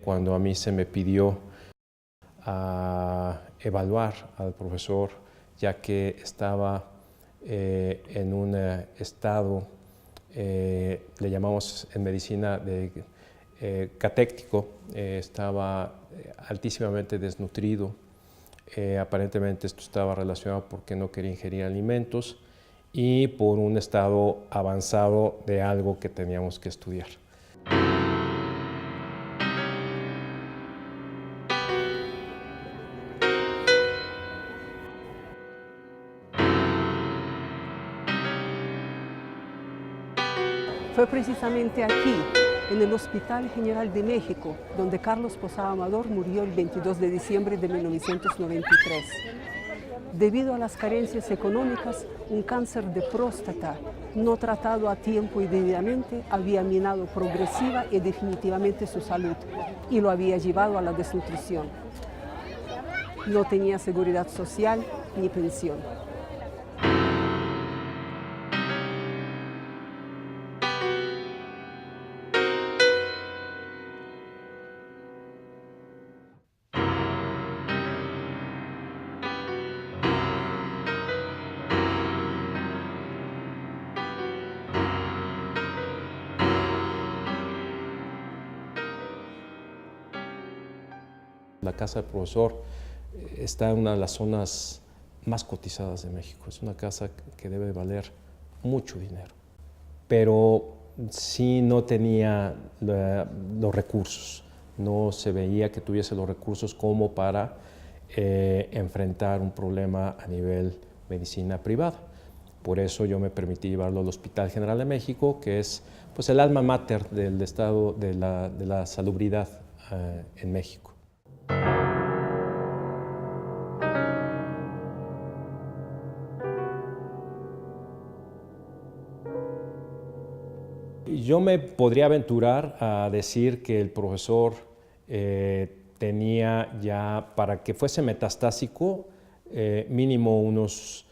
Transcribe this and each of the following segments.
Cuando a mí se me pidió evaluar al profesor, ya que estaba en un estado, le llamamos en medicina de catéctico, estaba altísimamente desnutrido. Aparentemente esto estaba relacionado porque no quería ingerir alimentos y por un estado avanzado de algo que teníamos que estudiar. Fue precisamente aquí, en el Hospital General de México, donde Carlos Posada Amador murió el 22 de diciembre de 1993. Debido a las carencias económicas, un cáncer de próstata no tratado a tiempo y debidamente había minado progresiva y definitivamente su salud y lo había llevado a la desnutrición. No tenía seguridad social ni pensión. La casa del profesor está en una de las zonas más cotizadas de México. Es una casa que debe valer mucho dinero, pero sí no tenía los recursos. No se veía que tuviese los recursos como para enfrentar un problema a nivel medicina privada. Por eso yo me permití llevarlo al Hospital General de México, que es pues, el alma mater del estado de la salubridad en México. Yo me podría aventurar a decir que el profesor tenía ya, para que fuese metastásico, mínimo unos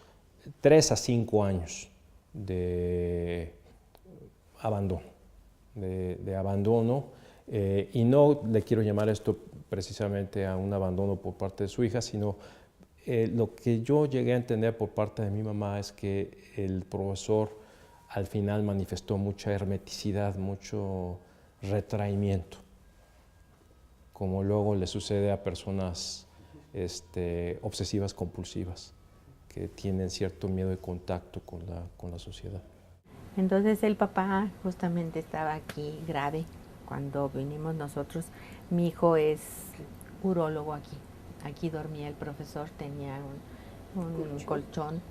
3 a 5 años de abandono, y no le quiero llamar esto precisamente a un abandono por parte de su hija, sino lo que yo llegué a entender por parte de mi mamá es que el profesor al final manifestó mucha hermeticidad, mucho retraimiento, como luego le sucede a personas obsesivas compulsivas, que tienen cierto miedo de contacto con la sociedad. Entonces el papá justamente estaba aquí grave cuando vinimos nosotros. Mi hijo es urólogo aquí. Aquí dormía el profesor, tenía un colchón.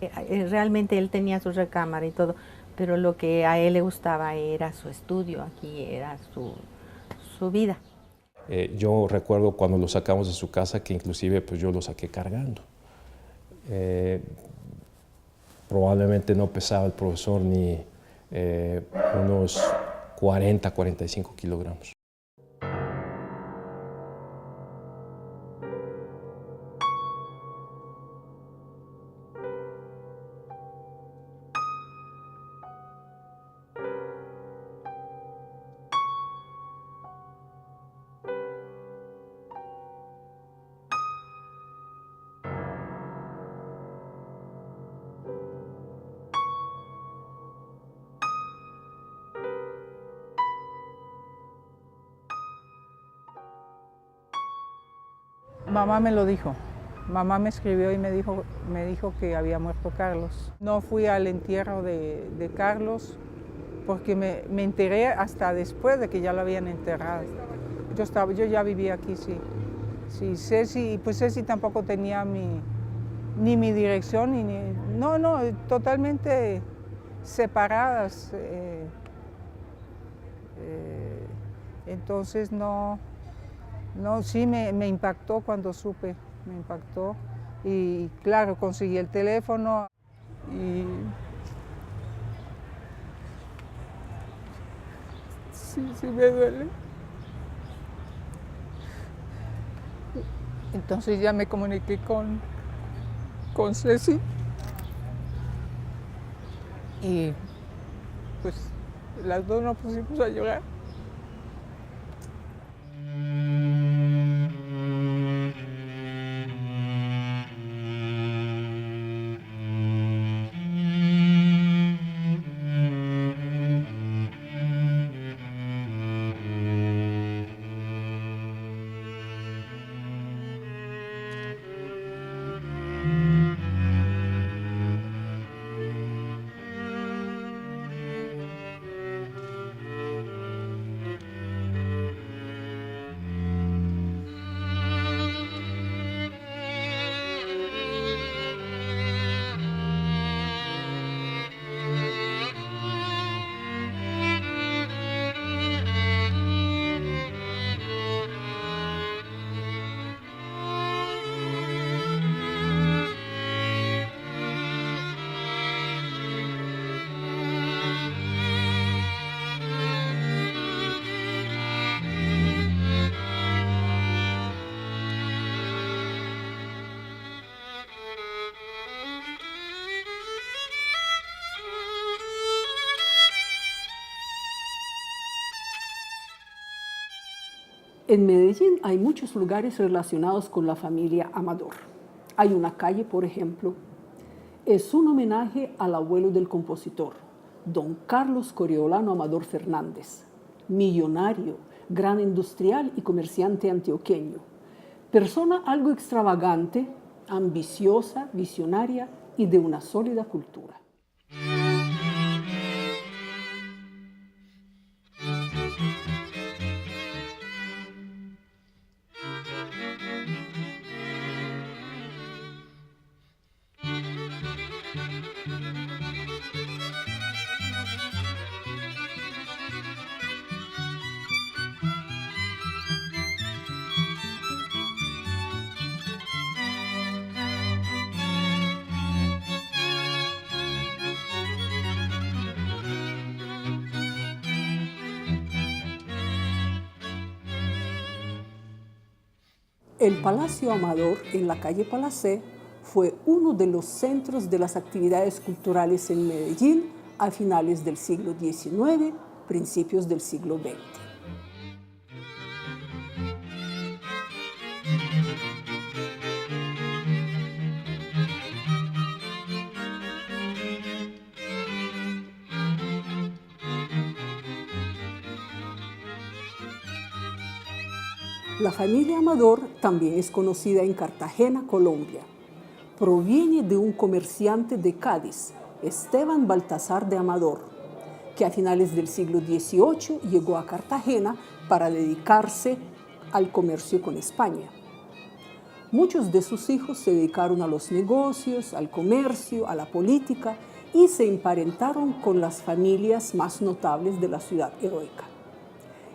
Realmente él tenía su recámara y todo, pero lo que a él le gustaba era su estudio, aquí era su vida. Yo recuerdo cuando lo sacamos de su casa que inclusive pues yo lo saqué cargando. Probablemente no pesaba el profesor ni unos 40, 45 kilogramos. Mamá me lo dijo. Mamá me escribió y me dijo que había muerto Carlos. No fui al entierro de Carlos porque me enteré hasta después de que ya lo habían enterrado. Yo ya vivía aquí, sí. Sí, Ceci, pues Ceci tampoco tenía ni mi dirección, no, totalmente separadas. Entonces no, sí me impactó cuando supe, me impactó. Y claro, conseguí el teléfono y sí me duele. Entonces ya me comuniqué con Ceci y pues las dos nos pusimos a llorar. En Medellín hay muchos lugares relacionados con la familia Amador. Hay una calle, por ejemplo, es un homenaje al abuelo del compositor, don Carlos Coriolano Amador Fernández, millonario, gran industrial y comerciante antioqueño, persona algo extravagante, ambiciosa, visionaria y de una sólida cultura. El Palacio Amador, en la calle Palacé, fue uno de los centros de las actividades culturales en Medellín a finales del siglo XIX, principios del siglo XX. La familia Amador también es conocida en Cartagena, Colombia. Proviene de un comerciante de Cádiz, Esteban Baltasar de Amador, que a finales del siglo XVIII llegó a Cartagena para dedicarse al comercio con España. Muchos de sus hijos se dedicaron a los negocios, al comercio, a la política y se emparentaron con las familias más notables de la ciudad heroica.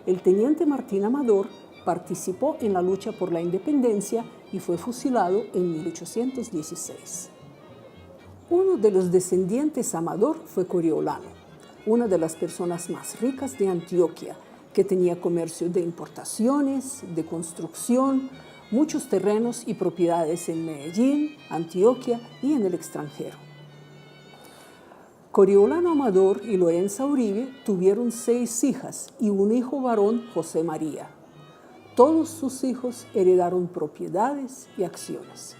El teniente Martín Amador participó en la lucha por la independencia y fue fusilado en 1816. Uno de los descendientes Amador fue Coriolano, una de las personas más ricas de Antioquia, que tenía comercio de importaciones, de construcción, muchos terrenos y propiedades en Medellín, Antioquia y en el extranjero. Coriolano Amador y Lorenza Uribe tuvieron 6 hijas y un hijo varón, José María. Todos sus hijos heredaron propiedades y acciones.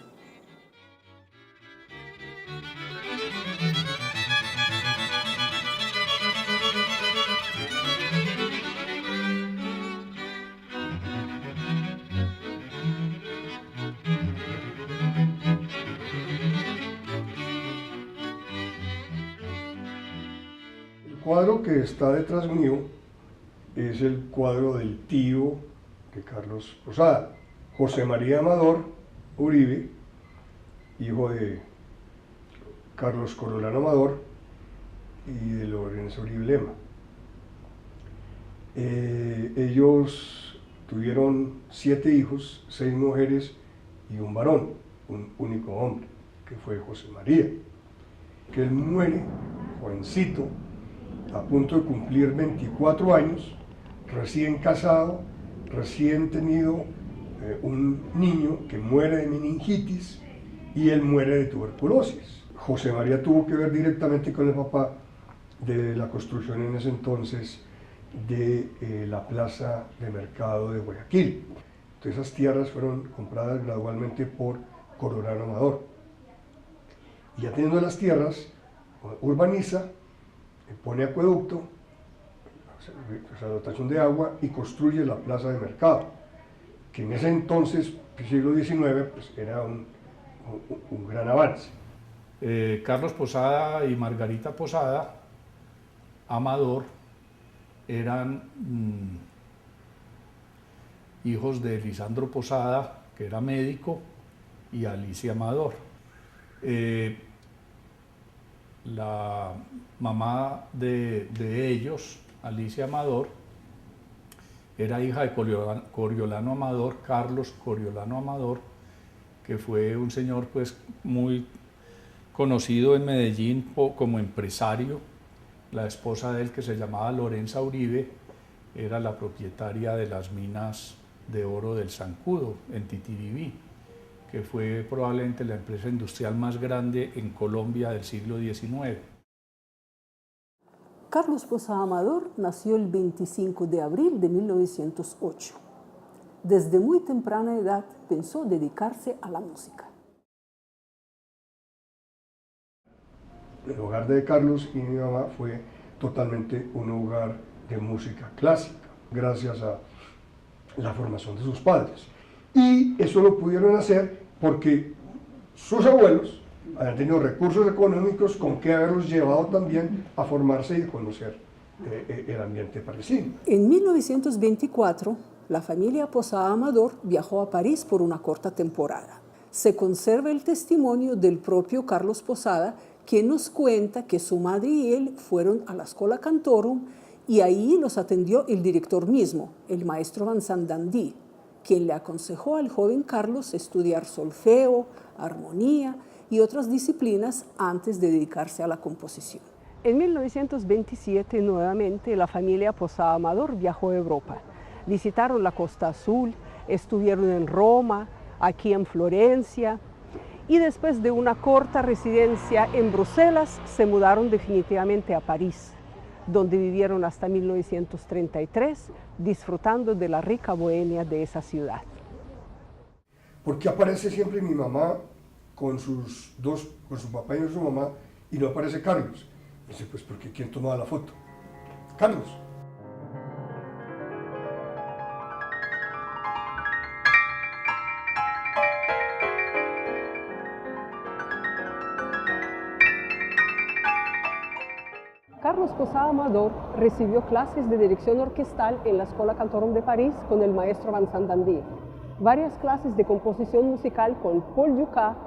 El cuadro que está detrás mío es el cuadro del tío de Carlos Posada, José María Amador Uribe, hijo de Carlos Coriolano Amador y de Lorenza Uribe Lema. Ellos tuvieron 7 hijos, 6 mujeres y un varón, un único hombre, que fue José María, que él muere jovencito, a punto de cumplir 24 años, recién casado, recién tenido un niño que muere de meningitis y él muere de tuberculosis. José María tuvo que ver directamente con el papá de la construcción en ese entonces de la plaza de mercado de Guayaquil. Entonces esas tierras fueron compradas gradualmente por Coriolano Amador. Y ya teniendo las tierras, urbaniza, pone acueducto, o sea, dotación de agua, y construye la plaza de mercado, que en ese entonces, siglo XIX, pues era un gran avance. Carlos Posada y Margarita Posada Amador eran hijos de Lisandro Posada, que era médico, y Alicia Amador. La mamá de ellos, Alicia Amador, era hija de Coriolano Amador, Carlos Coriolano Amador, que fue un señor pues muy conocido en Medellín como empresario. La esposa de él, que se llamaba Lorenza Uribe, era la propietaria de las minas de oro del Zancudo, en Titiribí, que fue probablemente la empresa industrial más grande en Colombia del siglo XIX. Carlos Posada Amador nació el 25 de abril de 1908. desde muy temprana edad pensó dedicarse a la música. El hogar de Carlos y mi mamá fue totalmente un hogar de música clásica, gracias a la formación de sus padres. Y eso lo pudieron hacer porque sus abuelos habían tenido recursos económicos con que haberlos llevado también a formarse y a conocer el ambiente parisino. En 1924, la familia Posada Amador viajó a París por una corta temporada. Se conserva el testimonio del propio Carlos Posada, quien nos cuenta que su madre y él fueron a la Schola Cantorum y ahí los atendió el director mismo, el maestro Vincent Dandy, quien le aconsejó al joven Carlos estudiar solfeo, armonía y otras disciplinas antes de dedicarse a la composición. En 1927, nuevamente, la familia Posada Amador viajó a Europa. Visitaron la Costa Azul, estuvieron en Roma, aquí en Florencia, y después de una corta residencia en Bruselas, se mudaron definitivamente a París, donde vivieron hasta 1933, disfrutando de la rica bohemia de esa ciudad. ¿Por qué aparece siempre mi mamá con su papá y su mamá, y no aparece Carlos? Dice, pues porque ¿quién tomaba la foto? Carlos. Carlos Posada Amador recibió clases de dirección orquestal en la Schola Cantorum de París con el maestro Vincent Dandy, varias clases de composición musical con Paul Dukas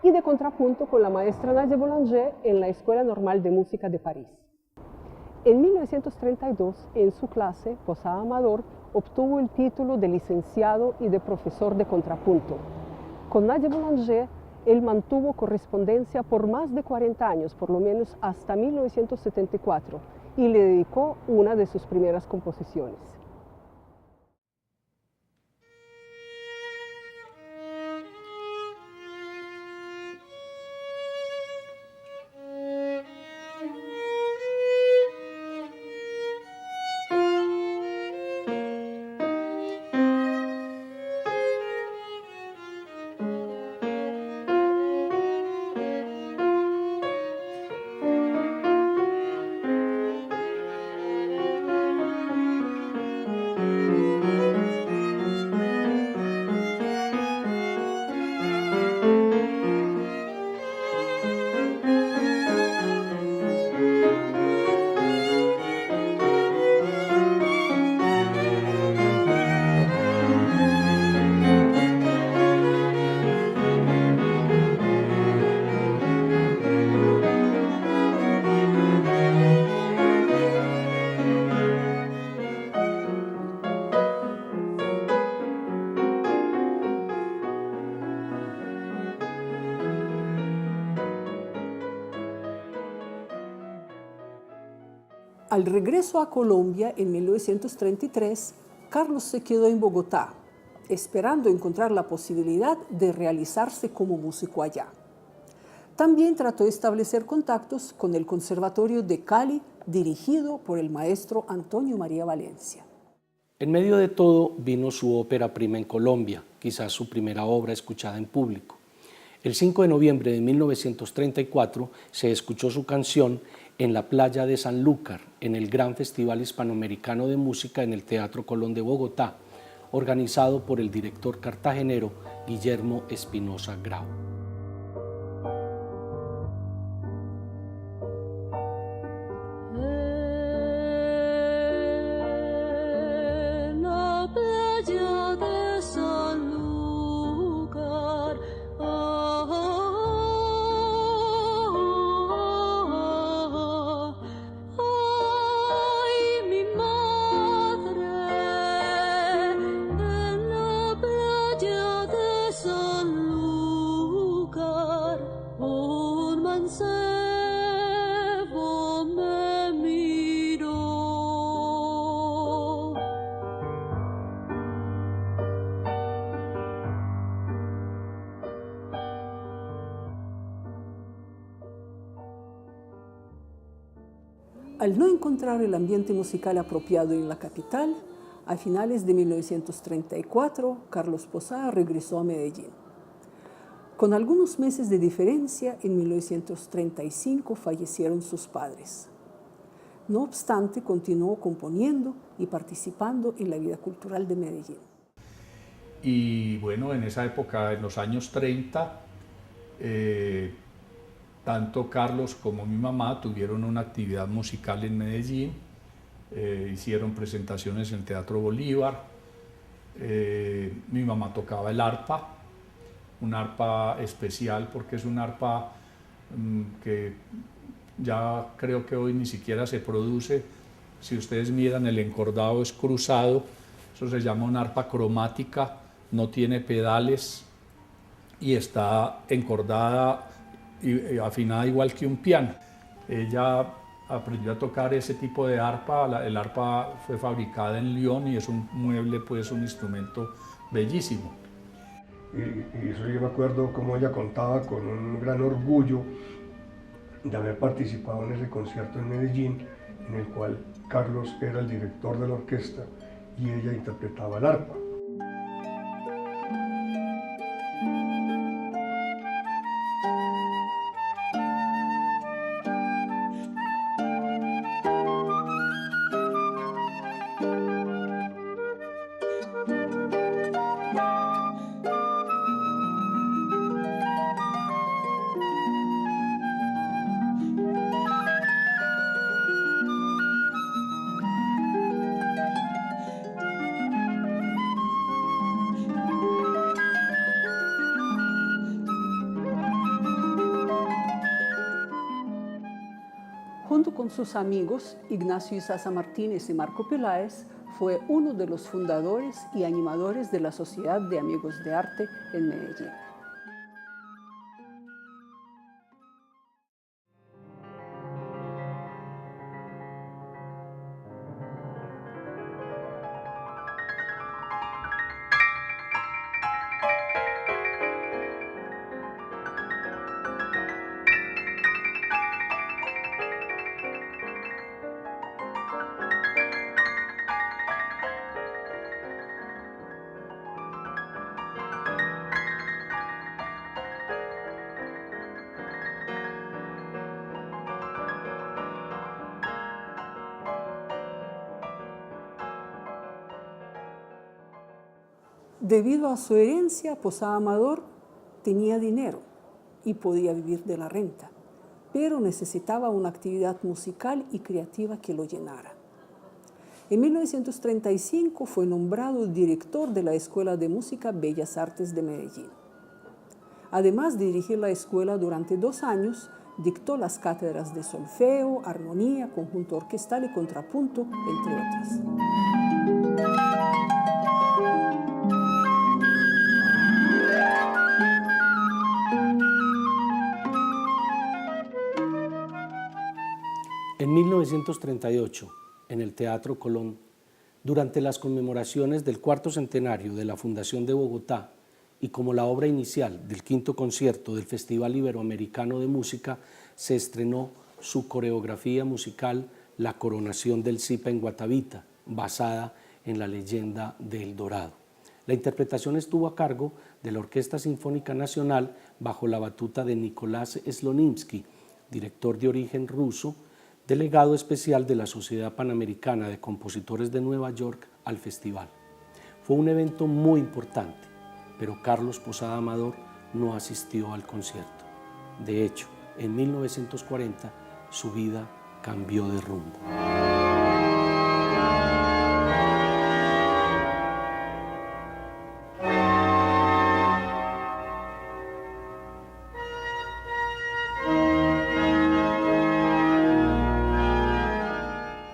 y de contrapunto con la maestra Nadia Boulanger en la Escuela Normal de Música de París. En 1932, en su clase, Posada Amador obtuvo el título de licenciado y de profesor de contrapunto. Con Nadia Boulanger, él mantuvo correspondencia por más de 40 años, por lo menos hasta 1974, y le dedicó una de sus primeras composiciones. Al regreso a Colombia en 1933, Carlos se quedó en Bogotá, esperando encontrar la posibilidad de realizarse como músico allá. También trató de establecer contactos con el Conservatorio de Cali, dirigido por el maestro Antonio María Valencia. En medio de todo vino su ópera prima en Colombia, quizás su primera obra escuchada en público. El 5 de noviembre de 1934 se escuchó su canción en la playa de Sanlúcar, en el Gran Festival Hispanoamericano de Música en el Teatro Colón de Bogotá, organizado por el director cartagenero Guillermo Espinosa Grau. Al no encontrar el ambiente musical apropiado en la capital, A finales de 1934, Carlos Posada regresó a Medellín. Con algunos meses de diferencia, en 1935 fallecieron sus padres. No obstante, continuó componiendo y participando en la vida cultural de Medellín. Y bueno, en esa época, en los años 30, tanto Carlos como mi mamá tuvieron una actividad musical en Medellín, hicieron presentaciones en el Teatro Bolívar. Mi mamá tocaba el arpa, un arpa especial porque es un arpa que ya creo que hoy ni siquiera se produce. Si ustedes miran, el encordado es cruzado, eso se llama una arpa cromática, no tiene pedales y está encordada y afinada igual que un piano. Ella aprendió a tocar ese tipo de arpa. El arpa fue fabricada en Lyon y es un mueble, pues un instrumento bellísimo. Y eso yo me acuerdo cómo ella contaba con un gran orgullo de haber participado en ese concierto en Medellín, en el cual Carlos era el director de la orquesta y ella interpretaba el arpa. Junto con sus amigos Ignacio Izaza Martínez y Marco Peláez, fue uno de los fundadores y animadores de la Sociedad de Amigos de Arte en Medellín. Debido a su herencia, Posada Amador tenía dinero y podía vivir de la renta, pero necesitaba una actividad musical y creativa que lo llenara. En 1935 fue nombrado director de la Escuela de Música Bellas Artes de Medellín. Además de dirigir la escuela durante 2 años, dictó las cátedras de solfeo, armonía, conjunto orquestal y contrapunto, entre otras. En 1938, en el Teatro Colón, durante las conmemoraciones del 4º centenario de la Fundación de Bogotá y como la obra inicial del 5º concierto del Festival Iberoamericano de Música, se estrenó su coreografía musical La Coronación del Zipa en Guatavita, basada en la leyenda de El Dorado. La interpretación estuvo a cargo de la Orquesta Sinfónica Nacional bajo la batuta de Nicolás Slonimsky, director de origen ruso, delegado especial de la Sociedad Panamericana de Compositores de Nueva York al festival. Fue un evento muy importante, pero Carlos Posada Amador no asistió al concierto. De hecho, en 1940 su vida cambió de rumbo.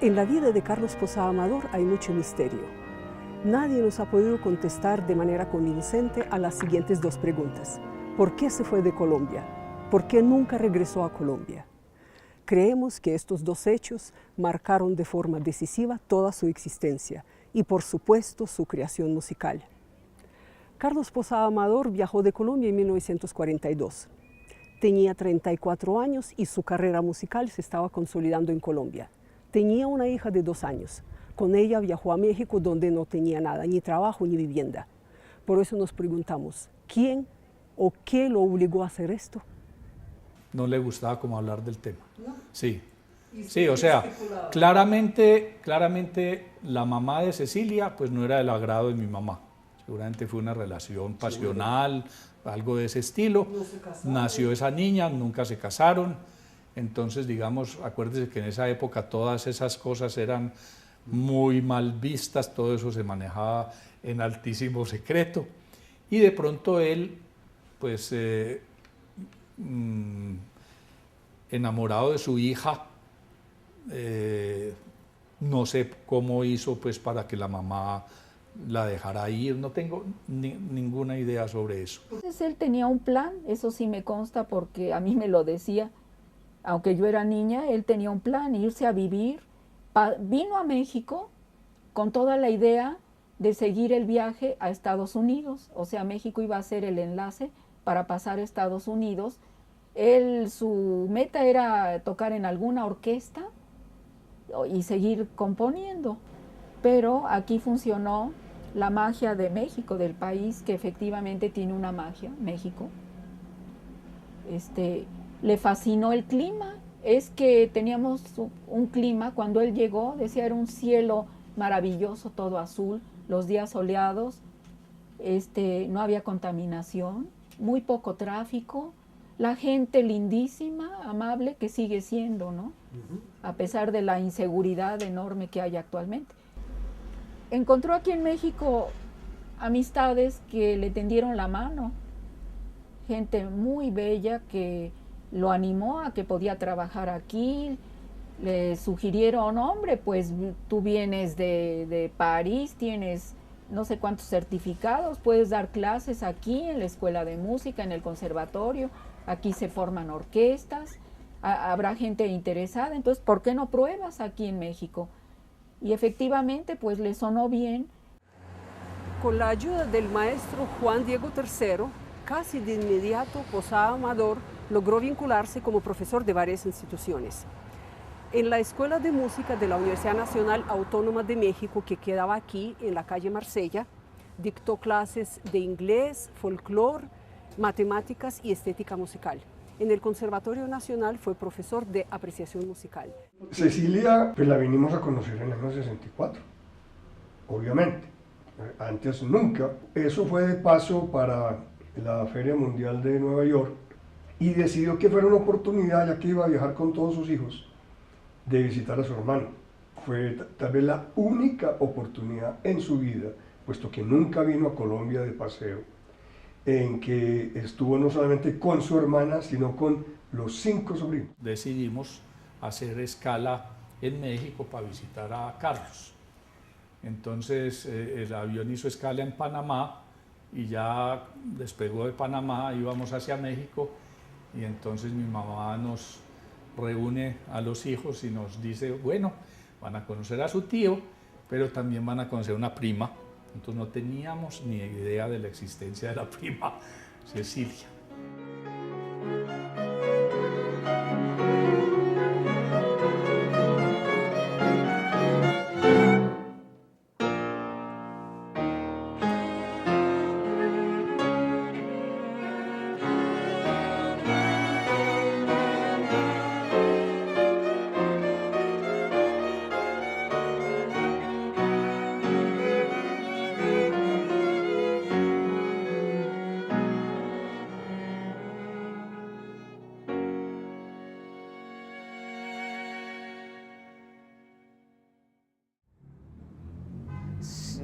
En la vida de Carlos Posada Amador hay mucho misterio. Nadie nos ha podido contestar de manera convincente a las siguientes 2 preguntas. ¿Por qué se fue de Colombia? ¿Por qué nunca regresó a Colombia? Creemos que estos 2 hechos marcaron de forma decisiva toda su existencia y, por supuesto, su creación musical. Carlos Posada Amador viajó de Colombia en 1942. Tenía 34 años y su carrera musical se estaba consolidando en Colombia. Tenía una hija de 2 años. con ella viajó a México donde no tenía nada, ni trabajo ni vivienda. Por eso nos preguntamos, ¿quién o qué lo obligó a hacer esto? No le gustaba como hablar del tema. ¿No? Sí. Sí, o sea, claramente la mamá de Cecilia pues no era del agrado de mi mamá. Seguramente fue una relación pasional, algo de ese estilo. Nació esa niña, nunca se casaron. Entonces, digamos, acuérdese que en esa época todas esas cosas eran muy mal vistas, todo eso se manejaba en altísimo secreto. Y de pronto él, pues, enamorado de su hija, no sé cómo hizo pues para que la mamá la dejara ir, no tengo ninguna idea sobre eso. Entonces él tenía un plan, eso sí me consta porque a mí me lo decía, aunque yo era niña, él tenía un plan, irse a vivir, vino a México con toda la idea de seguir el viaje a Estados Unidos, o sea, México iba a ser el enlace para pasar a Estados Unidos. Su meta era tocar en alguna orquesta y seguir componiendo, pero aquí funcionó la magia de México, del país que efectivamente tiene una magia, México. Le fascinó el clima, es que teníamos un clima, cuando él llegó, decía, era un cielo maravilloso, todo azul, los días soleados, no había contaminación, muy poco tráfico, la gente lindísima, amable, que sigue siendo, ¿no? A pesar de la inseguridad enorme que hay actualmente. Encontró aquí en México amistades que le tendieron la mano, gente muy bella que lo animó a que podía trabajar aquí, le sugirieron, hombre, pues tú vienes de París, tienes no sé cuántos certificados, puedes dar clases aquí en la escuela de música, en el conservatorio, aquí se forman orquestas, habrá gente interesada, entonces, ¿por qué no pruebas aquí en México? Y efectivamente, pues le sonó bien. Con la ayuda del maestro Juan Diego III, casi de inmediato Posada Amador logró vincularse como profesor de varias instituciones. En la Escuela de Música de la Universidad Nacional Autónoma de México, que quedaba aquí en la calle Marsella, dictó clases de inglés, folclore, matemáticas y estética musical. En el Conservatorio Nacional fue profesor de apreciación musical. Cecilia, pues la vinimos a conocer en el año 64, obviamente. Antes nunca. Eso fue de paso para la Feria Mundial de Nueva York y decidió que fuera una oportunidad, ya que iba a viajar con todos sus hijos, de visitar a su hermano. Fue tal vez la única oportunidad en su vida, puesto que nunca vino a Colombia de paseo, en que estuvo no solamente con su hermana, sino con los 5 sobrinos. Decidimos hacer escala en México para visitar a Carlos. Entonces el avión hizo escala en Panamá y ya despegó de Panamá, íbamos hacia México y entonces mi mamá nos reúne a los hijos y nos dice, bueno, van a conocer a su tío, pero también van a conocer a una prima. Entonces no teníamos ni idea de la existencia de la prima Cecilia.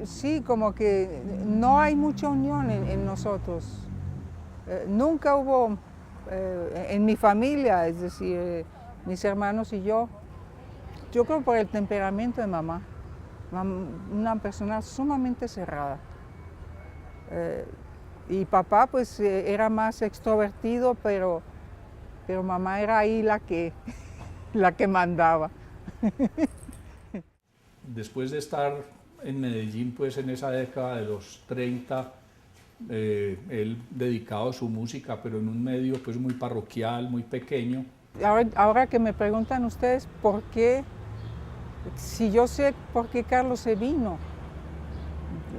Sí, como que no hay mucha unión en nosotros. Nunca hubo en mi familia, es decir, mis hermanos y yo creo por el temperamento de mamá, una persona sumamente cerrada. Y papá pues era más extrovertido, pero mamá era ahí la que mandaba. Después de estar en Medellín, pues en esa década de los 30, él dedicado a su música, pero en un medio pues muy parroquial, muy pequeño. Ahora que me preguntan ustedes por qué Si yo sé por qué Carlos se vino,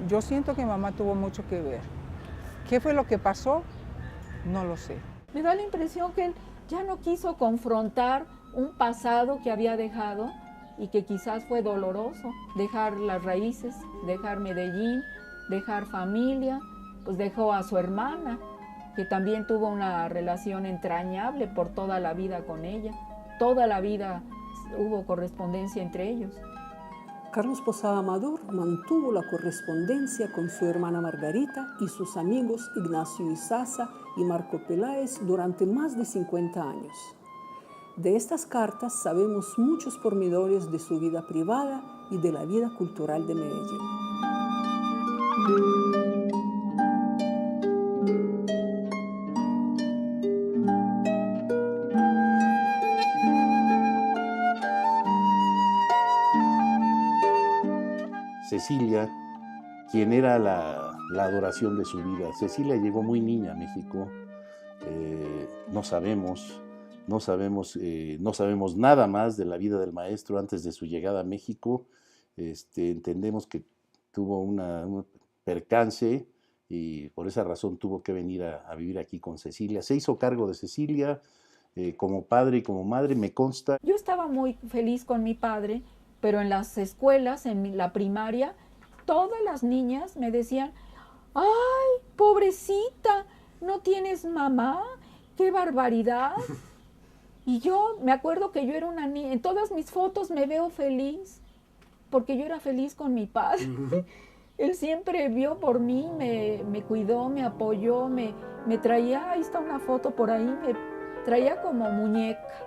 yo siento que mamá tuvo mucho que ver. ¿Qué fue lo que pasó? No lo sé. Me da la impresión que él ya no quiso confrontar un pasado que había dejado y que quizás fue doloroso. Dejar las raíces, dejar Medellín, dejar familia, pues dejó a su hermana, que también tuvo una relación entrañable por toda la vida con ella. Toda la vida hubo correspondencia entre ellos. Carlos Posada Amador mantuvo la correspondencia con su hermana Margarita y sus amigos Ignacio Izaza y Marco Peláez durante más de 50 años. De estas cartas sabemos muchos pormenores de su vida privada y de la vida cultural de Medellín. Cecilia, quien era la adoración de su vida. Cecilia llegó muy niña a México. No sabemos nada más de la vida del maestro antes de su llegada a México. Entendemos que tuvo un percance y por esa razón tuvo que venir a vivir aquí con Cecilia. Se hizo cargo de Cecilia como padre y como madre, me consta. Yo estaba muy feliz con mi padre, pero en las escuelas, la primaria, todas las niñas me decían, ¡ay, pobrecita! ¿No tienes mamá? ¡Qué barbaridad! Y yo me acuerdo que yo era una niña, en todas mis fotos me veo feliz, porque yo era feliz con mi padre. Él siempre vio por mí, me cuidó, me apoyó, me traía, ahí está una foto por ahí, me traía como muñeca.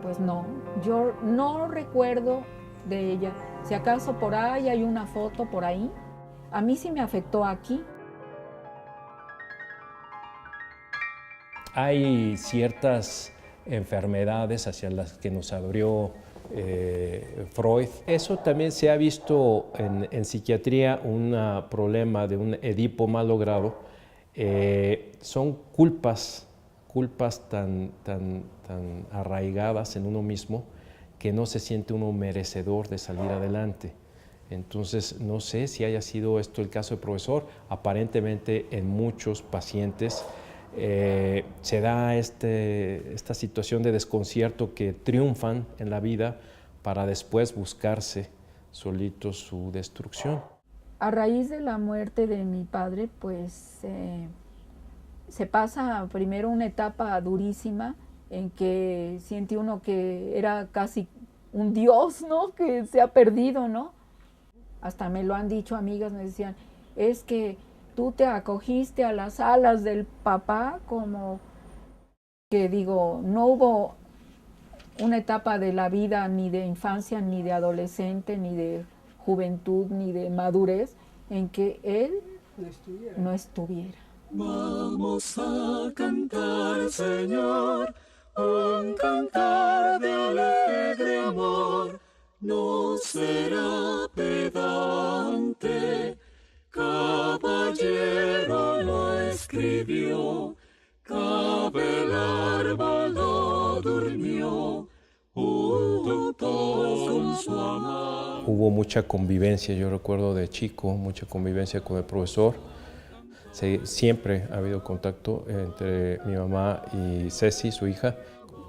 Pues no, yo no recuerdo de ella. Si acaso por ahí hay una foto por ahí. A mí sí me afectó aquí. Hay ciertas enfermedades hacia las que nos abrió Freud. Eso también se ha visto en psiquiatría, un problema de un Edipo mal logrado. Son culpas tan arraigadas en uno mismo que no se siente uno merecedor de salir adelante. Entonces, no sé si haya sido esto el caso del profesor. Aparentemente, en muchos pacientes se da esta situación de desconcierto que triunfan en la vida para después buscarse solitos su destrucción. A raíz de la muerte de mi padre, pues se pasa primero una etapa durísima en que siente uno que era casi un dios, ¿no? Que se ha perdido, ¿no? Hasta me lo han dicho amigas, me decían, es que tú te acogiste a las alas del papá, como que digo, no hubo una etapa de la vida, ni de infancia, ni de adolescente, ni de juventud, ni de madurez, en que él no estuviera. Vamos a cantar, Señor, un cantar de alegre amor, no será pedante, caballero lo escribió, cabe el árbol no durmió, junto con su amor. Hubo mucha convivencia, yo recuerdo de chico, mucha convivencia con el profesor. Siempre ha habido contacto entre mi mamá y Ceci, su hija.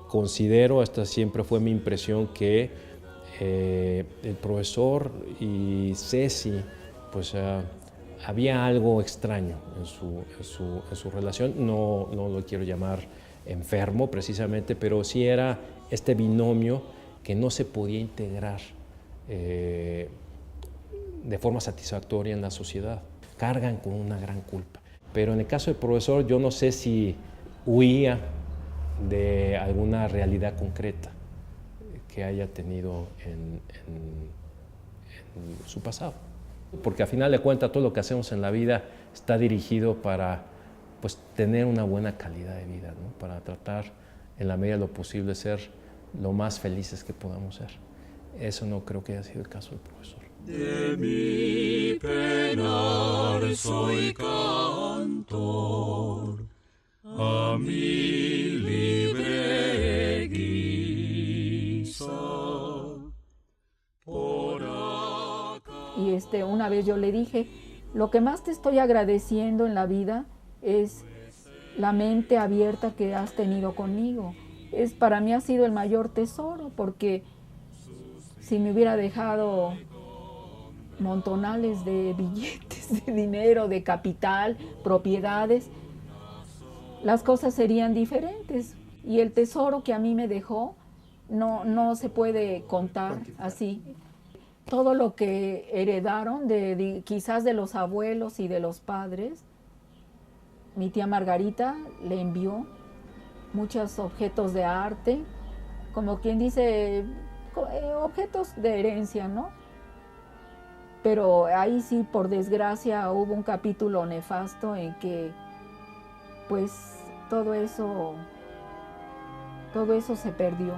Considero, esta siempre fue mi impresión, que el profesor y Ceci, pues había algo extraño en su relación. No lo quiero llamar enfermo precisamente, pero sí era este binomio que no se podía integrar de forma satisfactoria en la sociedad. Cargan con una gran culpa. Pero en el caso del profesor, yo no sé si huía de alguna realidad concreta. que haya tenido en su pasado. Porque a final de cuentas todo lo que hacemos en la vida está dirigido para pues, tener una buena calidad de vida, ¿no? Para tratar en la medida de lo posible ser lo más felices que podamos ser. Eso no creo que haya sido el caso del profesor. De mi penar soy cantor, a mi libre guisa. Por acá. Y una vez yo le dije, lo que más te estoy agradeciendo en la vida es la mente abierta que has tenido conmigo. Para mí ha sido el mayor tesoro, porque si me hubiera dejado montonales de billetes, de dinero, de capital, propiedades, las cosas serían diferentes. Y el tesoro que a mí me dejó no se puede contar así. Todo lo que heredaron, quizás de los abuelos y de los padres, mi tía Margarita le envió muchos objetos de arte, como quien dice, objetos de herencia, ¿no? Pero ahí sí, por desgracia, hubo un capítulo nefasto en que, pues, todo eso se perdió.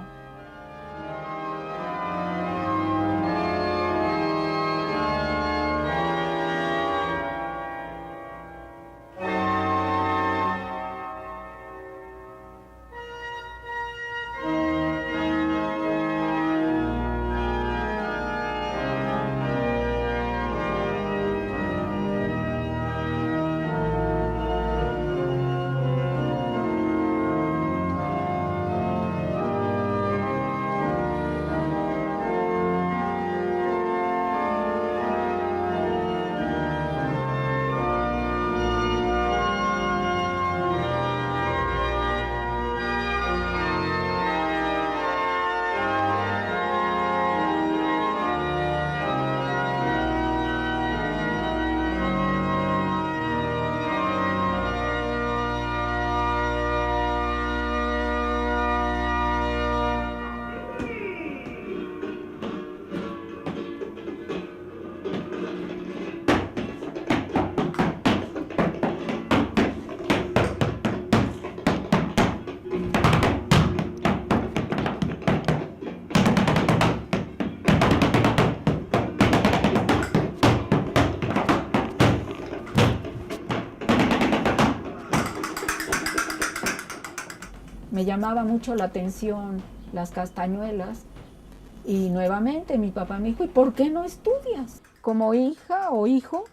Me llamaba mucho la atención las castañuelas y nuevamente mi papá me dijo, ¿y por qué no estudias? Como hija o hijo,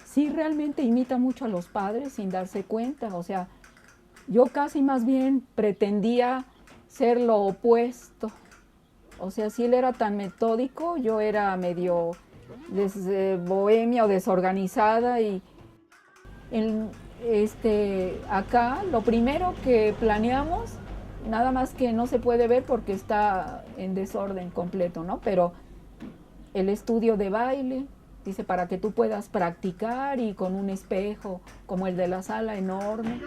sí realmente imita mucho a los padres sin darse cuenta. O sea, yo casi más bien pretendía ser lo opuesto. O sea, si él era tan metódico, yo era medio bohemia o desorganizada. Y acá lo primero que planeamos, nada más que no se puede ver porque está en desorden completo, ¿no? Pero el estudio de baile, dice, para que tú puedas practicar y con un espejo como el de la sala enorme.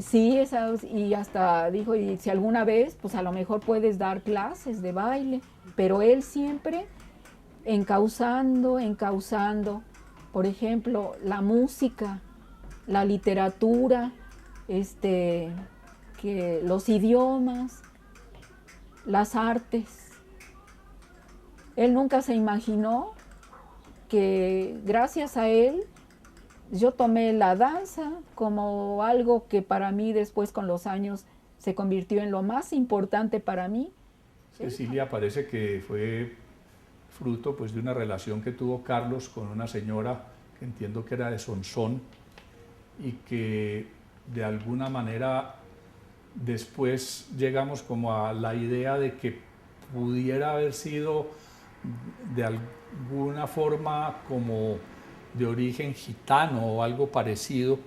Sí, y hasta dijo, y si alguna vez, pues a lo mejor puedes dar clases de baile, pero él siempre encauzando, por ejemplo, la música, la literatura, que los idiomas, las artes. Él nunca se imaginó que gracias a él yo tomé la danza como algo que para mí después con los años se convirtió en lo más importante para mí. Cecilia, parece que fue fruto pues, de una relación que tuvo Carlos con una señora que entiendo que era de Sonsón y que de alguna manera después llegamos como a la idea de que pudiera haber sido de alguna forma como de origen gitano o algo parecido,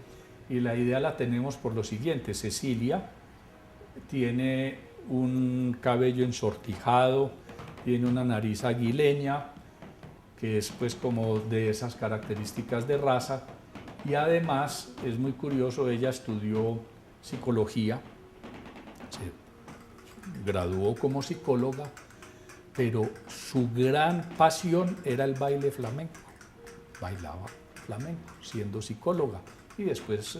y la idea la tenemos por lo siguiente. Cecilia tiene un cabello ensortijado, tiene una nariz aguileña, que es pues como de esas características de raza, y además es muy curioso, ella estudió psicología, se graduó como psicóloga, pero su gran pasión era el baile flamenco, bailaba flamenco siendo psicóloga, y después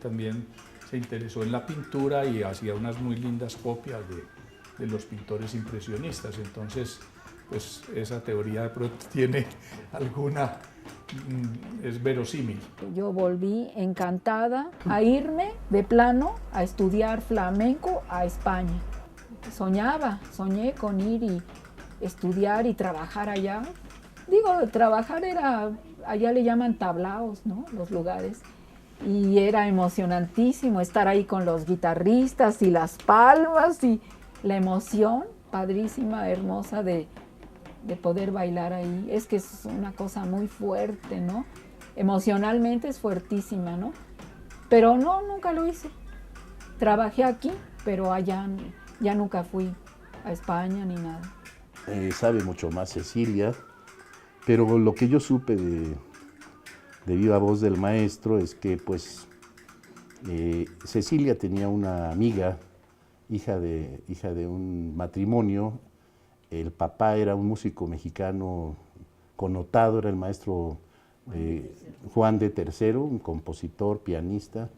también se interesó en la pintura y hacía unas muy lindas copias de los pintores impresionistas. Entonces, pues esa teoría de pronto tiene alguna, es verosímil. Yo volví encantada a irme de plano a estudiar flamenco a España. Soñé con ir y estudiar y trabajar allá. Digo, trabajar era, allá le llaman tablaos, ¿no? Los lugares. Y era emocionantísimo estar ahí con los guitarristas y las palmas y la emoción padrísima, hermosa de poder bailar ahí. Es que es una cosa muy fuerte, ¿no? Emocionalmente es fuertísima, ¿no? Pero no, nunca lo hice. Trabajé aquí, pero allá ya nunca fui a España ni nada. Sabe mucho más Cecilia, pero lo que yo supe de viva voz del maestro es que pues Cecilia tenía una amiga, hija de un matrimonio. El papá era un músico mexicano connotado, era el maestro Juan de Tercero, un compositor, pianista.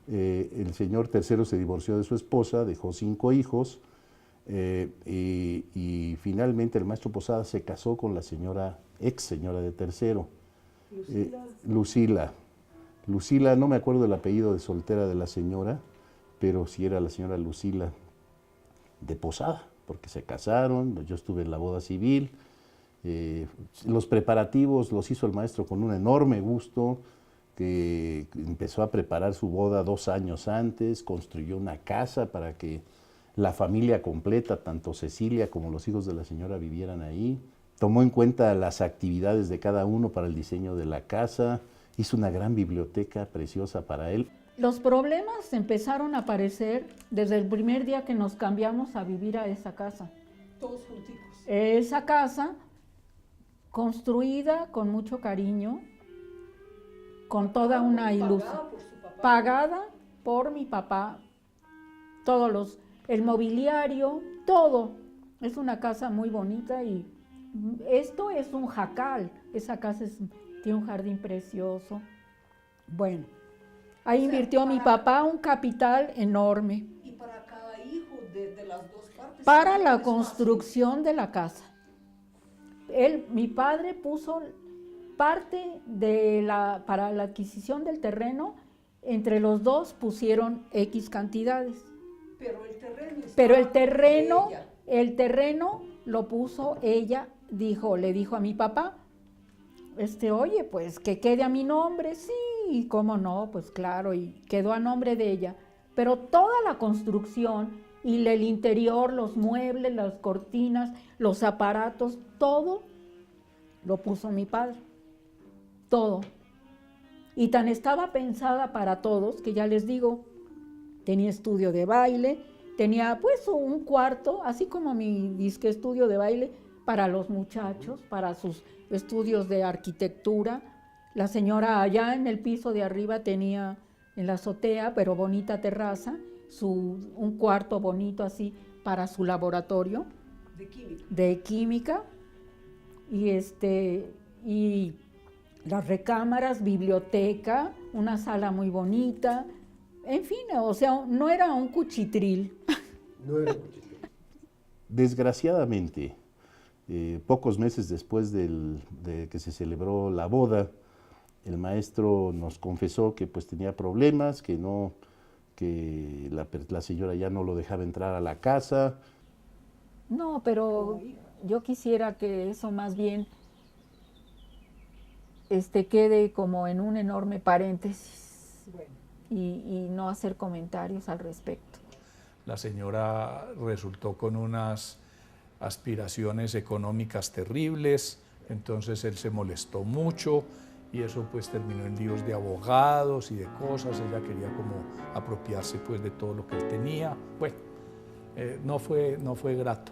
El señor Tercero se divorció de su esposa, dejó 5 hijos, y finalmente el maestro Posada se casó con la señora, ex señora de Tercero. Lucila, no me acuerdo el apellido de soltera de la señora, pero sí era la señora Lucila de Posada, porque se casaron, yo estuve en la boda civil. Los preparativos los hizo el maestro con un enorme gusto, que empezó a preparar su boda 2 años antes, construyó una casa para que la familia completa, tanto Cecilia como los hijos de la señora, vivieran ahí. Tomó en cuenta las actividades de cada uno para el diseño de la casa, hizo una gran biblioteca preciosa para él. Los problemas empezaron a aparecer desde el primer día que nos cambiamos a vivir a esa casa. Todos juntitos. Esa casa, construida con mucho cariño, con toda una ilusión. Pagada por mi papá, el mobiliario, todo. Es una casa muy bonita y esto es un jacal. Esa casa tiene un jardín precioso. Bueno, ahí invirtió mi papá un capital enorme. Y para cada hijo de las dos partes. Para la construcción de la casa. Mi padre puso parte para la adquisición del terreno, entre los dos pusieron X cantidades. Pero el terreno lo puso ella, le dijo a mi papá, oye, pues que quede a mi nombre, sí, y cómo no, pues claro, y quedó a nombre de ella. Pero toda la construcción y el interior, los muebles, las cortinas, los aparatos, todo lo puso mi padre, todo. Y tan estaba pensada para todos, que ya les digo, tenía estudio de baile, tenía pues un cuarto, así como mi disque estudio de baile, para los muchachos, para sus estudios de arquitectura. La señora allá en el piso de arriba tenía, en la azotea, pero bonita terraza, un cuarto bonito así para su laboratorio de química. Y las recámaras, biblioteca, una sala muy bonita, en fin, o sea, no era un cuchitril. No era cuchitril. Desgraciadamente, pocos meses después de que se celebró la boda, el maestro nos confesó que pues tenía problemas, que la señora ya no lo dejaba entrar a la casa. No, pero yo quisiera que eso más bien quede como en un enorme paréntesis y no hacer comentarios al respecto. La señora resultó con unas aspiraciones económicas terribles, entonces él se molestó mucho y eso pues terminó en líos de abogados y de cosas. Ella quería como apropiarse pues de todo lo que él tenía. Bueno, no fue grato.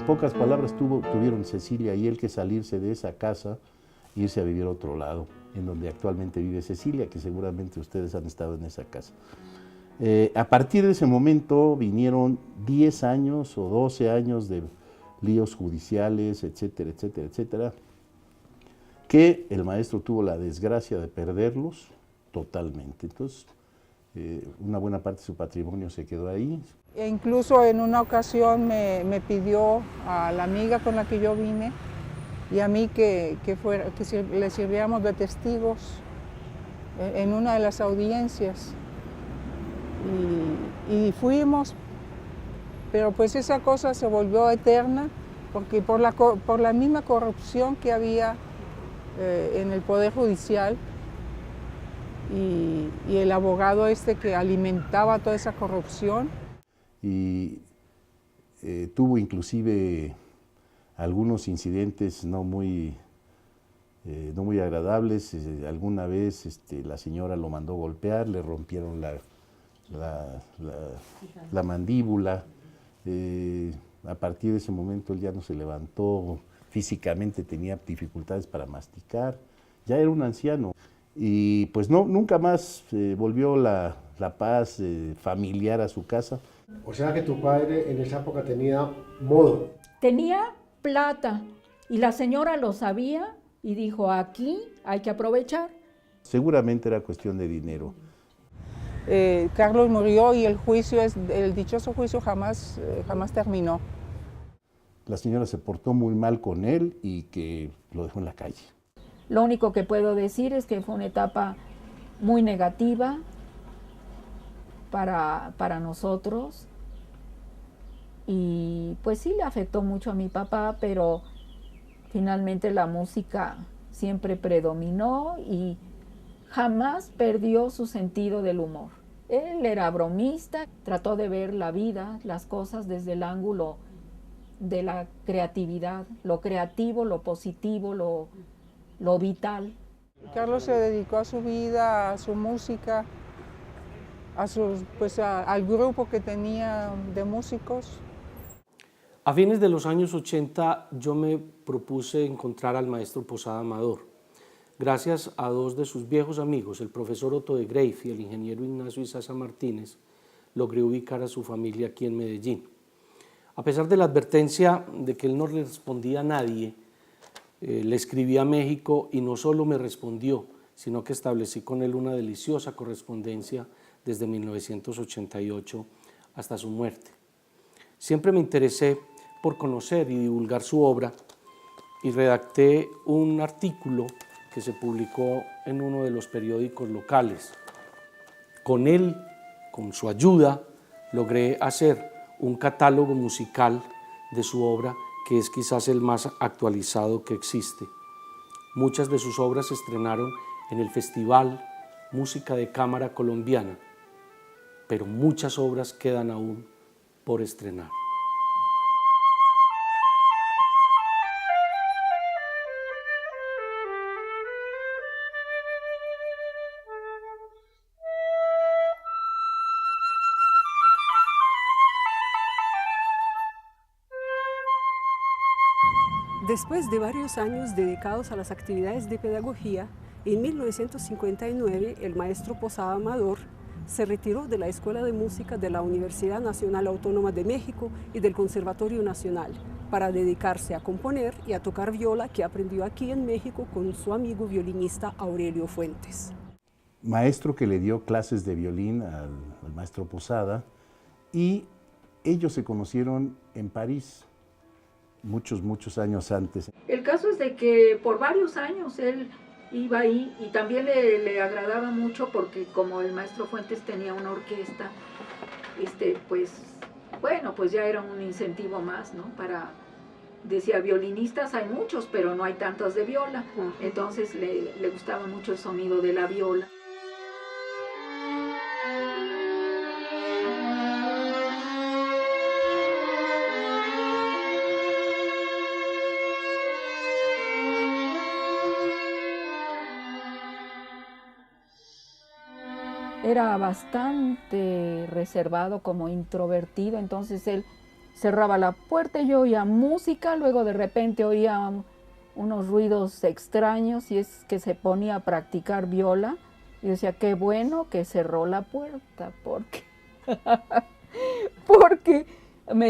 pocas palabras tuvieron Cecilia y él que salirse de esa casa e irse a vivir a otro lado, en donde actualmente vive Cecilia, que seguramente ustedes han estado en esa casa. A partir de ese momento vinieron 10 años o 12 años de líos judiciales, etcétera, etcétera, etcétera, que el maestro tuvo la desgracia de perderlos totalmente. Entonces, una buena parte de su patrimonio se quedó ahí. E incluso en una ocasión me pidió a la amiga con la que yo vine y a mí que le sirviéramos de testigos en una de las audiencias. Y fuimos, pero pues esa cosa se volvió eterna porque por la misma corrupción que había en el Poder Judicial y el abogado que alimentaba toda esa corrupción. Y tuvo inclusive algunos incidentes no muy agradables. Alguna vez la señora lo mandó golpear, le rompieron la mandíbula. A partir de ese momento él ya no se levantó, físicamente tenía dificultades para masticar, ya era un anciano. Y pues nunca más volvió la paz familiar a su casa. O sea que tu padre en esa época tenía modo. Tenía plata y la señora lo sabía y dijo, aquí hay que aprovechar. Seguramente era cuestión de dinero. Carlos murió y el dichoso juicio jamás terminó. La señora se portó muy mal con él y que lo dejó en la calle. Lo único que puedo decir es que fue una etapa muy negativa para nosotros y pues sí le afectó mucho a mi papá, pero finalmente la música siempre predominó y jamás perdió su sentido del humor. Él era bromista, trató de ver la vida, las cosas desde el ángulo de la creatividad, lo creativo, lo positivo, lo vital. Carlos se dedicó a su vida, a su música, al grupo que tenía de músicos. A fines de los años 80 yo me propuse encontrar al maestro Posada Amador. Gracias a dos de sus viejos amigos, el profesor Otto de Greif y el ingeniero Ignacio Izaza Martínez, logré ubicar a su familia aquí en Medellín. A pesar de la advertencia de que él no le respondía a nadie, le escribí a México y no solo me respondió, sino que establecí con él una deliciosa correspondencia desde 1988 hasta su muerte. Siempre me interesé por conocer y divulgar su obra y redacté un artículo que se publicó en uno de los periódicos locales. Con él, con su ayuda, logré hacer un catálogo musical de su obra que es quizás el más actualizado que existe. Muchas de sus obras se estrenaron en el Festival Música de Cámara Colombiana, pero muchas obras quedan aún por estrenar. Después de varios años dedicados a las actividades de pedagogía, en 1959 el maestro Posada Amador se retiró de la Escuela de Música de la Universidad Nacional Autónoma de México y del Conservatorio Nacional para dedicarse a componer y a tocar viola, que aprendió aquí en México con su amigo violinista Aurelio Fuentes. Maestro que le dio clases de violín al maestro Posada, y ellos se conocieron en París muchos años antes. El caso es de que por varios años él iba ahí y también le agradaba mucho porque como el maestro Fuentes tenía una orquesta, pues bueno, pues ya era un incentivo más, ¿no? Decía, violinistas hay muchos, pero no hay tantos de viola. Entonces le gustaba mucho el sonido de la viola. Era bastante reservado, como introvertido, entonces él cerraba la puerta y yo oía música, luego de repente oía unos ruidos extraños y es que se ponía a practicar viola. Y decía, qué bueno que cerró la puerta, porque, porque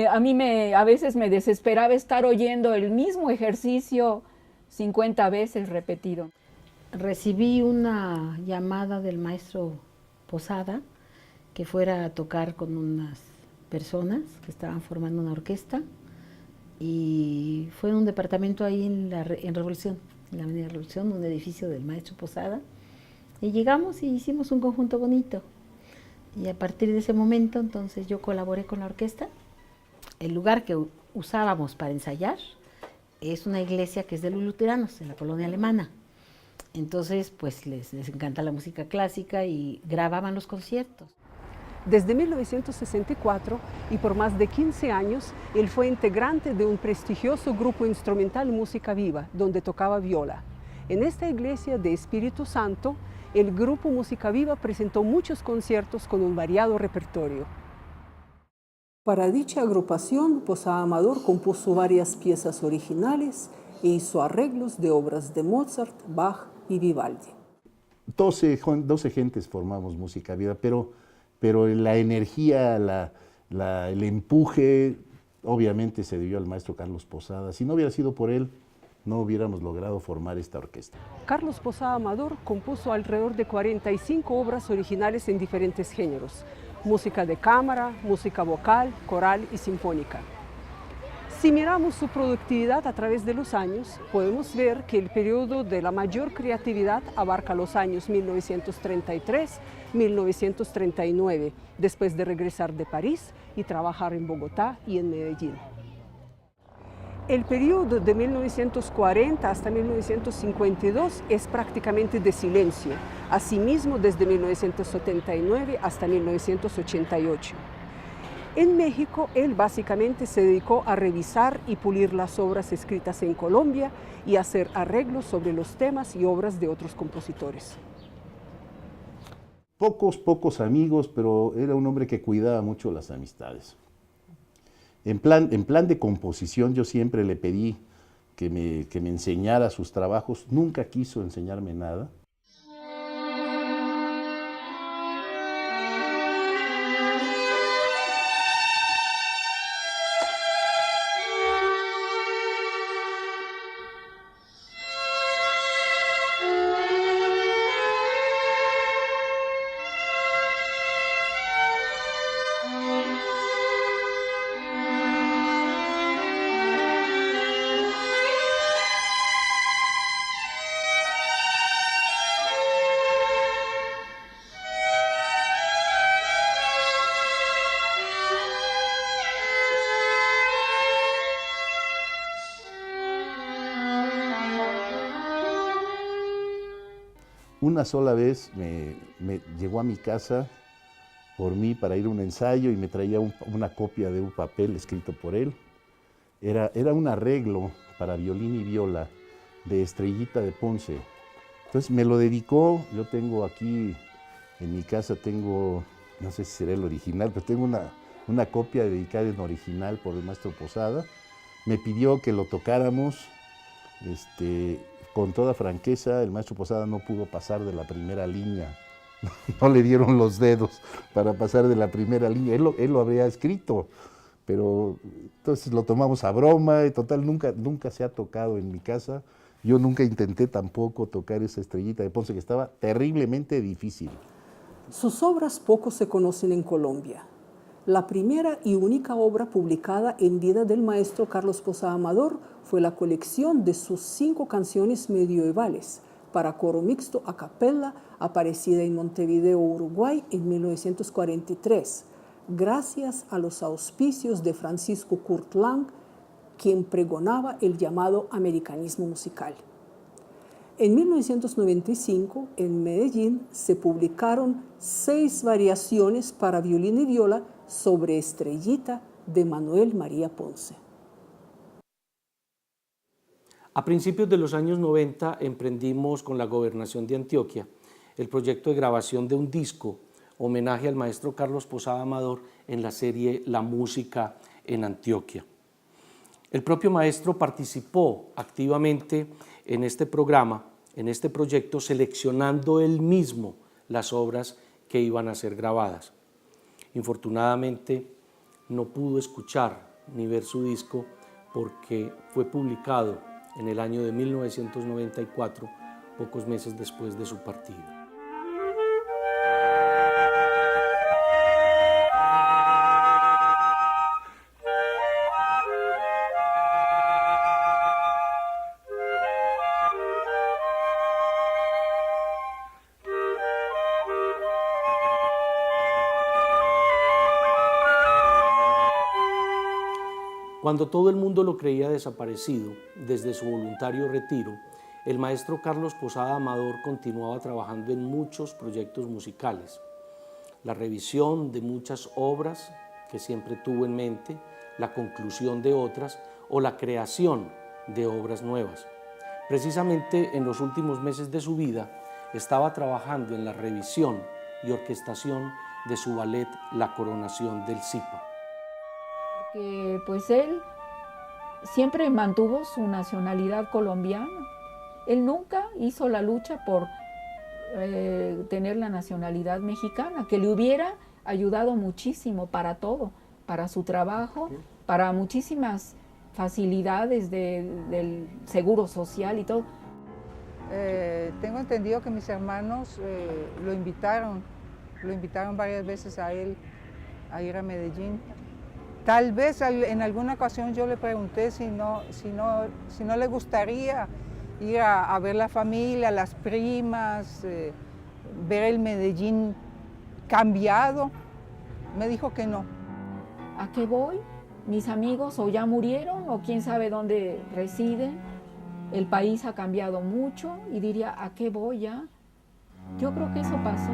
a veces me desesperaba estar oyendo el mismo ejercicio 50 veces repetido. Recibí una llamada del maestro Posada que fuera a tocar con unas personas que estaban formando una orquesta, y fue en un departamento ahí en Revolución, en la Avenida Revolución, un edificio del maestro Posada, y llegamos y hicimos un conjunto bonito. Y a partir de ese momento, entonces, yo colaboré con la orquesta. El lugar que usábamos para ensayar es una iglesia que es de los luteranos, en la colonia alemana. Entonces, pues les encanta la música clásica y grababan los conciertos. Desde 1964 y por más de 15 años, él fue integrante de un prestigioso grupo instrumental Música Viva, donde tocaba viola. En esta iglesia de Espíritu Santo, el grupo Música Viva presentó muchos conciertos con un variado repertorio. Para dicha agrupación, Posada Amador compuso varias piezas originales e hizo arreglos de obras de Mozart, Bach y Vivaldi. 12 gentes formamos Música Viva, pero la energía, el empuje, obviamente se debió al maestro Carlos Posada. Si no hubiera sido por él, no hubiéramos logrado formar esta orquesta. Carlos Posada Amador compuso alrededor de 45 obras originales en diferentes géneros: música de cámara, música vocal, coral y sinfónica. Si miramos su productividad a través de los años, podemos ver que el periodo de la mayor creatividad abarca los años 1933-1939, después de regresar de París y trabajar en Bogotá y en Medellín. El periodo de 1940 hasta 1952 es prácticamente de silencio, asimismo desde 1979 hasta 1988. En México, él básicamente se dedicó a revisar y pulir las obras escritas en Colombia y hacer arreglos sobre los temas y obras de otros compositores. Pocos amigos, pero era un hombre que cuidaba mucho las amistades. En plan de composición, yo siempre le pedí que me enseñara sus trabajos. Nunca quiso enseñarme nada. Una sola vez me llegó a mi casa por mí para ir a un ensayo y me traía una copia de un papel escrito por él. Era un arreglo para violín y viola de Estrellita de Ponce. Entonces me lo dedicó. Yo tengo aquí en mi casa, no sé si será el original, pero tengo una copia dedicada en original por el maestro Posada. Me pidió que lo tocáramos. Con toda franqueza, el maestro Posada no pudo pasar de la primera línea. No le dieron los dedos para pasar de la primera línea. Él lo había escrito, pero entonces lo tomamos a broma. Y total, nunca se ha tocado en mi casa. Yo nunca intenté tampoco tocar esa Estrellita de Ponce, que estaba terriblemente difícil. Sus obras poco se conocen en Colombia. La primera y única obra publicada en vida del maestro Carlos Posada Amador fue la colección de sus 5 canciones medievales para coro mixto a capella, aparecida en Montevideo, Uruguay, en 1943, gracias a los auspicios de Francisco Kurt Lang, quien pregonaba el llamado americanismo musical. En 1995, en Medellín, se publicaron 6 variaciones para violín y viola sobre Estrellita de Manuel María Ponce. A principios de los años 90 emprendimos con la Gobernación de Antioquia el proyecto de grabación de un disco homenaje al maestro Carlos Posada Amador en la serie La Música en Antioquia. El propio maestro participó activamente en este programa, en este proyecto, seleccionando él mismo las obras que iban a ser grabadas. Infortunadamente, no pudo escuchar ni ver su disco porque fue publicado en el año de 1994, pocos meses después de su partida. Cuando todo el mundo lo creía desaparecido, desde su voluntario retiro, el maestro Carlos Posada Amador continuaba trabajando en muchos proyectos musicales. La revisión de muchas obras que siempre tuvo en mente, la conclusión de otras o la creación de obras nuevas. Precisamente en los últimos meses de su vida estaba trabajando en la revisión y orquestación de su ballet La Coronación del Zipa. Que pues él siempre mantuvo su nacionalidad colombiana. Él nunca hizo la lucha por tener la nacionalidad mexicana, que le hubiera ayudado muchísimo para todo, para su trabajo, para muchísimas facilidades del seguro social y todo. Tengo entendido que mis hermanos lo invitaron varias veces a él a ir a Medellín. Tal vez en alguna ocasión yo le pregunté si no le gustaría ir a ver la familia, las primas, ver el Medellín cambiado. Me dijo que no. ¿A qué voy? Mis amigos o ya murieron o quién sabe dónde residen. El país ha cambiado mucho y diría, ¿a qué voy ya? Yo creo que eso pasó.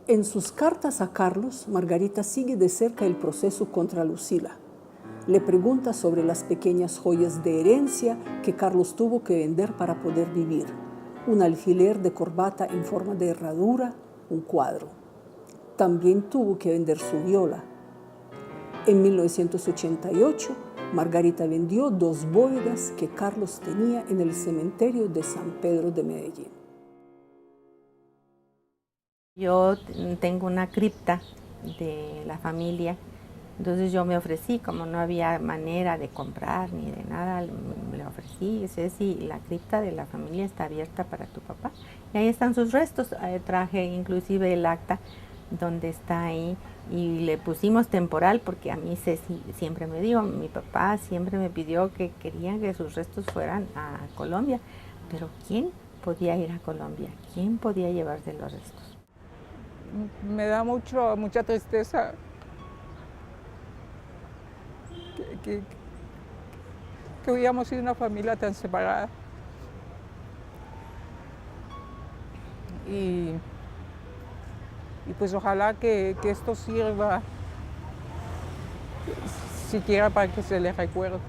En sus cartas a Carlos, Margarita sigue de cerca el proceso contra Lucila. Le pregunta sobre las pequeñas joyas de herencia que Carlos tuvo que vender para poder vivir. Un alfiler de corbata en forma de herradura, un cuadro. También tuvo que vender su viola. En 1988, Margarita vendió 2 bóvedas que Carlos tenía en el cementerio de San Pedro de Medellín. Yo tengo una cripta de la familia, entonces yo me ofrecí, como no había manera de comprar ni de nada, le ofrecí, Ceci, la cripta de la familia está abierta para tu papá. Y ahí están sus restos, traje inclusive el acta donde está ahí y le pusimos temporal porque a mí Ceci siempre me dijo, mi papá siempre me pidió que querían que sus restos fueran a Colombia, pero ¿quién podía ir a Colombia? ¿Quién podía llevarse los restos? Me da mucha tristeza que hubiéramos sido una familia tan separada. Y pues ojalá que esto siquiera para que se le recuerde.